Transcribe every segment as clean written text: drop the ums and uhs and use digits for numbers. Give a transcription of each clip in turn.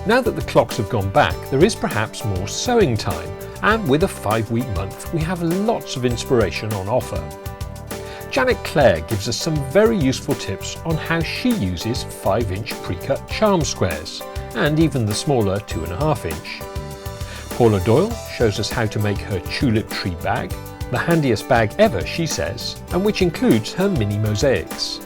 Now that the clocks have gone back, there is perhaps more sewing time, and with a 5-week month we have lots of inspiration on offer. Janet Clare gives us some very useful tips on how she uses 5-inch pre-cut charm squares, and even the smaller 2.5-inch. Paula Doyle shows us how to make her tulip tree bag, the handiest bag ever she says, and which includes her mini mosaics.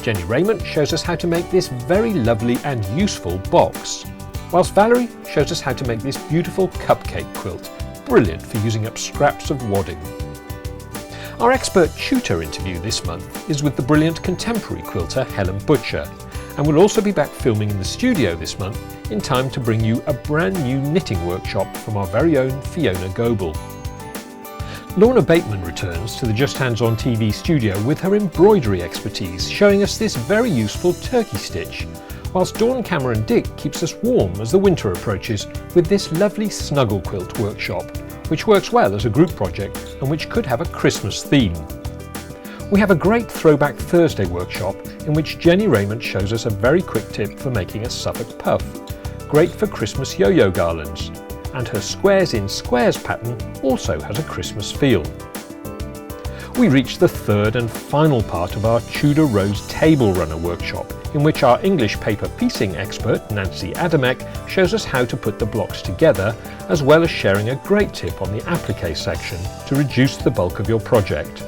Jennie Rayment shows us how to make this very lovely and useful box, whilst Valerie shows us how to make this beautiful cupcake quilt, brilliant for using up scraps of wadding. Our expert tutor interview this month is with the brilliant contemporary quilter Helen, and we'll also be back filming in the studio this month in time to bring you a brand new knitting workshop from our very own Fiona Goble. Lorna Bateman returns to the Justhands-on.tv studio with her embroidery expertise, showing us this very useful turkey stitch, whilst Dawn, Cameron Dick keeps us warm as the winter approaches with this lovely Snuggle quilt workshop, which works well as a group project and which could have a Christmas theme. We have a great Throwback Thursday workshop in which Jennie Rayment shows us a very quick tip for making a Suffolk puff, great for Christmas yo-yo garlands, and her Squares in Squares pattern also has a Christmas feel. We reach the third and final part of our Tudor Rose Table Runner workshop, in which our English paper piecing expert Nancy Adamek shows us how to put the blocks together, as well as sharing a great tip on the applique section to reduce the bulk of your project.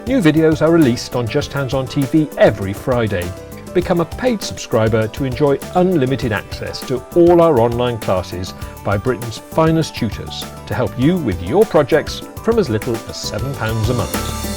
New videos are released on Justhands-on.tv every Friday. Become a paid subscriber to enjoy unlimited access to all our online classes by Britain's finest tutors to help you with your projects from as little as £7 a month.